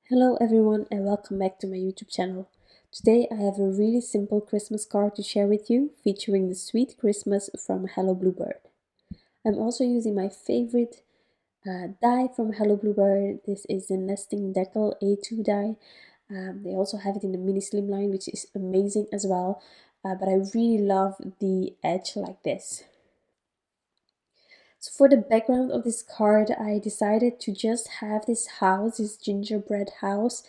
Hello everyone and welcome back to my YouTube channel. Today I have a really simple Christmas card to share with you featuring the Sweet Christmas from Hello Bluebird. I'm also using my favorite die from Hello Bluebird. This is the Nesting Deckle A2 die. They also have it in the mini slimline, which is amazing as well, but I really love the edge like this. So for the background of this card, I decided to just have this house, this gingerbread house,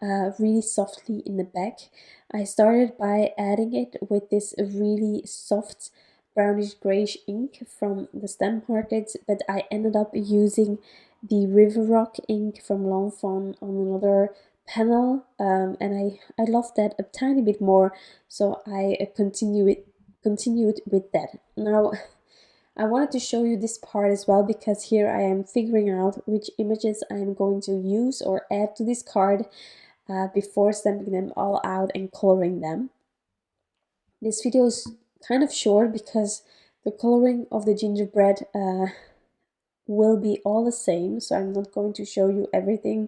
really softly in the back. I started by adding it with this really soft brownish grayish ink from the stamp markets, but I ended up using the River Rock ink from Fawn on another panel, and I love that a tiny bit more, so I continued with that. Now I wanted to show you this part as well because here I am figuring out which images I am going to use or add to this card before stamping them all out and coloring them. This video is kind of short because the coloring of the gingerbread will be all the same, so I'm not going to show you everything.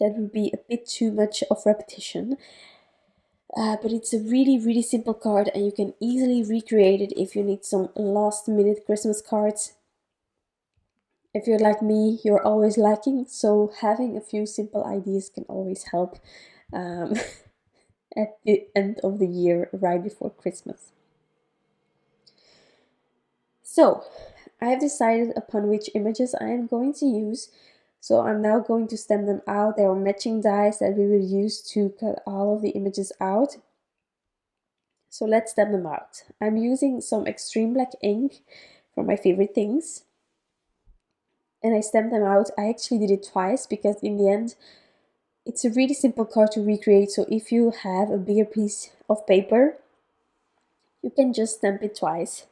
That would be a bit too much of repetition. But it's a really simple card and you can easily recreate it if you need some last minute Christmas cards. If you're like me, you're always lacking, so having a few simple ideas can always help at the end of the year, right before Christmas. So, I have decided upon which images I am going to use. So I'm now going to stamp them out. There are matching dies that we will use to cut all of the images out. So let's stamp them out. I'm using some extreme black ink for my favorite things. And I stamped them out. I actually did it twice because in the end, it's a really simple card to recreate. So if you have a bigger piece of paper, you can just stamp it twice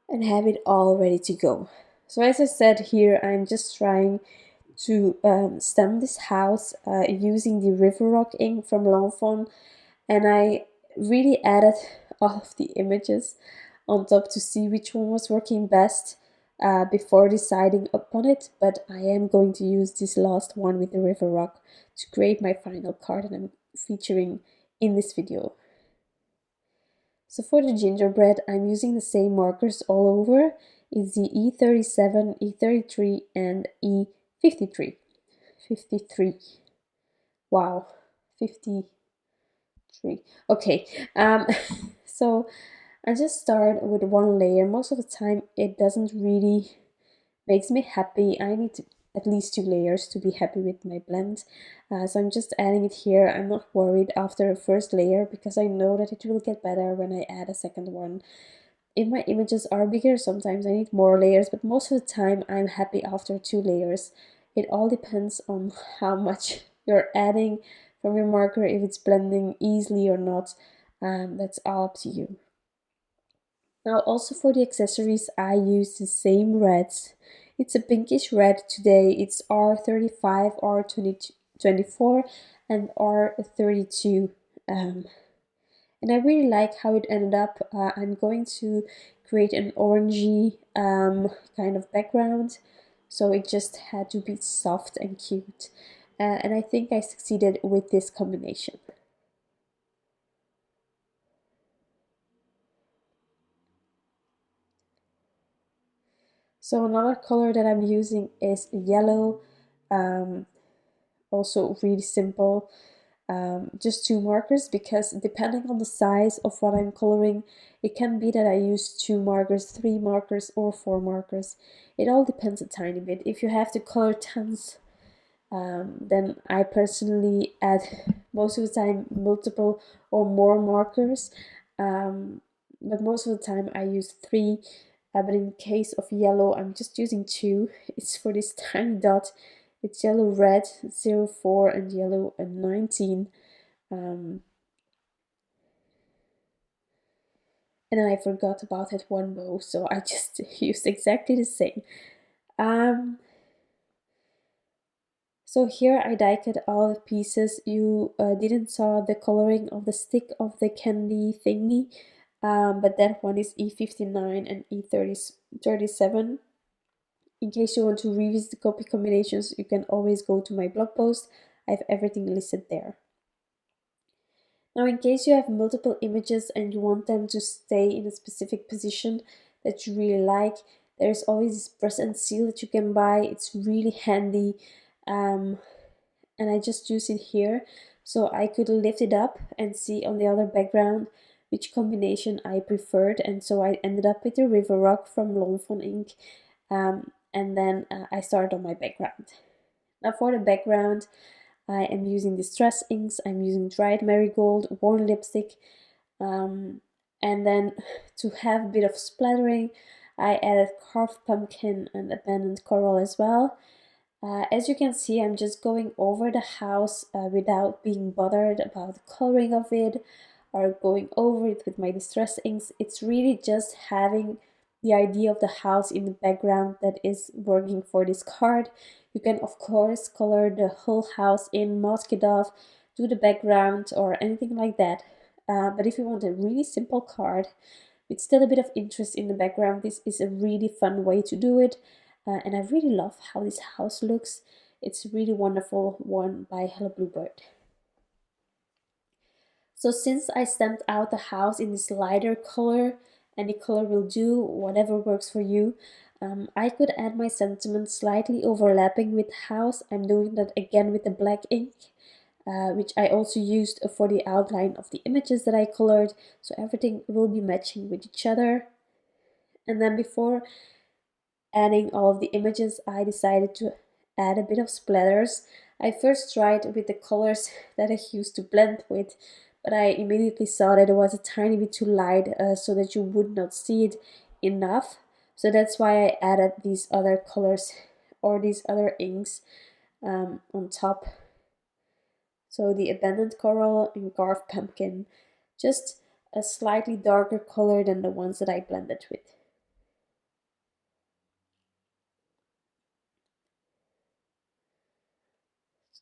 and have it all ready to go. So as I said here, I'm just trying to stamp this house using the River Rock ink from Fawn, and I really added all of the images on top to see which one was working best before deciding upon it, but I am going to use this last one with the River Rock to create my final card that I'm featuring in this video. So for the gingerbread, I'm using the same markers all over. It's the E37, E33 and E53. 53. Wow, 53. Okay, so I just start with one layer. Most of the time it doesn't really makes me happy. I need at least 2 layers to be happy with my blend. So I'm just adding it here. I'm not worried after the first layer because I know that it will get better when I add a second one. If my images are bigger, sometimes I need more layers, but most of the time I'm happy after 2 layers. It all depends on how much you're adding from your marker, if it's blending easily or not. That's all up to you. Now also for the accessories, I use the same reds. It's a pinkish red today. It's R35, R24 and R32. And I really like how it ended up. I'm going to create an orangey kind of background. So it just had to be soft and cute. And I think I succeeded with this combination. So another color that I'm using is yellow, also really simple, just 2 markers because depending on the size of what I'm coloring, it can be that I use 2 markers, 3 markers or 4 markers. It all depends a tiny bit. If you have to color tons, then I personally add most of the time multiple or more markers, but most of the time I use 3. But in case of yellow, I'm just using 2. It's for this tiny dot. It's yellow red 04 and yellow 19. And I forgot about that one bow, so I just used exactly the same. So here I die cut all the pieces. You didn't saw the coloring of the stick of the candy thingy, but that one is E59 and E37. In case you want to revisit the copy combinations, you can always go to my blog post. I have everything listed there. Now, in case you have multiple images and you want them to stay in a specific position that you really like, there's always this press and seal that you can buy. It's really handy, and I just use it here so I could lift it up and see on the other background which combination I preferred, and so I ended up with the River Rock from Fawn ink, and then I started on my background. Now for the background, I am using distress inks, I'm using dried marigold, worn lipstick, and then to have a bit of splattering, I added carved pumpkin and abandoned coral as well. As you can see, I'm just going over the house without being bothered about the coloring of it or going over it with my distress inks. It's really just having the idea of the house in the background that is working for this card. You can of course color the whole house in, mask it off, do the background or anything like that. But if you want a really simple card with still a bit of interest in the background, this is a really fun way to do it. And I really love how this house looks. It's a really wonderful one by Hello Bluebird. So since I stamped out the house in this lighter color, any color will do, whatever works for you, I could add my sentiment slightly overlapping with the house. I'm doing that again with the black ink, which I also used for the outline of the images that I colored, so everything will be matching with each other. And then before adding all of the images, I decided to add a bit of splatters. I first tried with the colors that I used to blend with, but I immediately saw that it was a tiny bit too light, so that you would not see it enough. So that's why I added these other colors or these other inks on top. So the abandoned coral and carved pumpkin, just a slightly darker color than the ones that I blended with.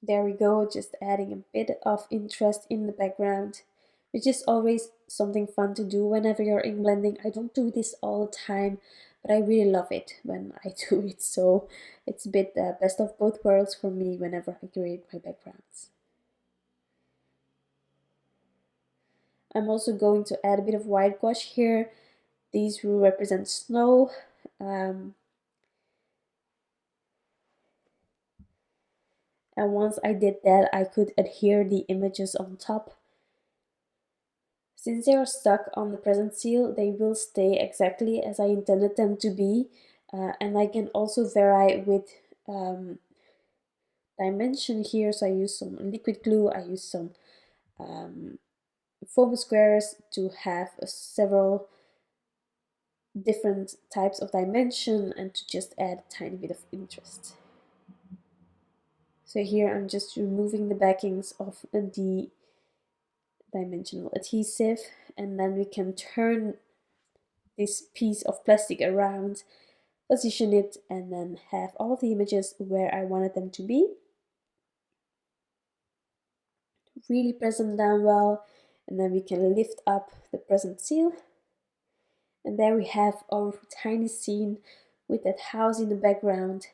There we go, just adding a bit of interest in the background, which is always something fun to do whenever you're ink blending. I don't do this all the time, but I really love it when I do it, so it's a bit best of both worlds for me whenever I create my backgrounds. I'm also going to add a bit of white gouache here. These will represent snow. And once I did that, I could adhere the images on top. Since they are stuck on the present seal, they will stay exactly as I intended them to be. And I can also vary with dimension here. So I use some liquid glue, I use some foam squares to have several different types of dimension and to just add a tiny bit of interest. So here I'm just removing the backings of the dimensional adhesive, and then we can turn this piece of plastic around, position it, and then have all of the images where I wanted them to be. Really press them down well, and then we can lift up the present seal. And there we have our tiny scene with that house in the background.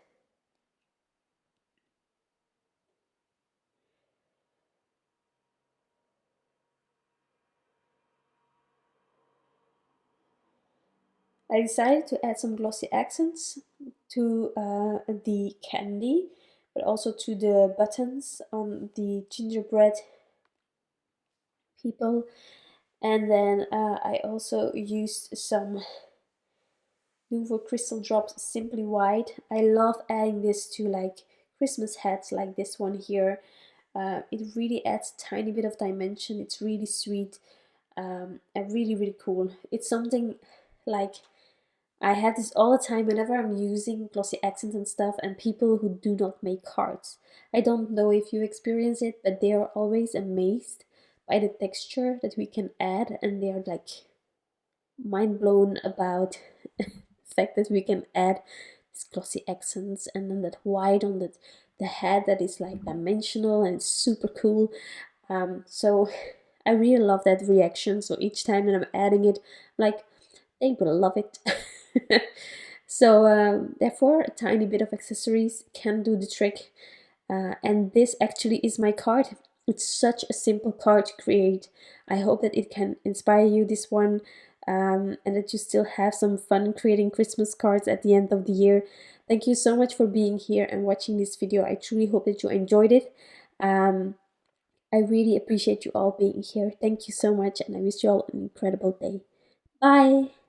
I decided to add some glossy accents to the candy, but also to the buttons on the gingerbread people. And then I also used some NUVO crystal drops Simply White. I love adding this to like Christmas hats like this one here. It really adds a tiny bit of dimension. It's really sweet and really cool. It's something like I have this all the time whenever I'm using glossy accents and stuff, and people who do not make cards. I don't know if you experience it, but they are always amazed by the texture that we can add, and they are like mind blown about the fact that we can add these glossy accents and then that white on the head that is like dimensional and it's super cool. So I really love that reaction. So each time that I'm adding it, I'm like, they will love it. So therefore, a tiny bit of accessories can do the trick. And this actually is my card. It's such a simple card to create. I hope that it can inspire you, this one, and that you still have some fun creating Christmas cards at the end of the year. Thank you so much for being here and watching this video. I truly hope that you enjoyed it. I really appreciate you all being here. Thank you so much, and I wish you all an incredible day. Bye!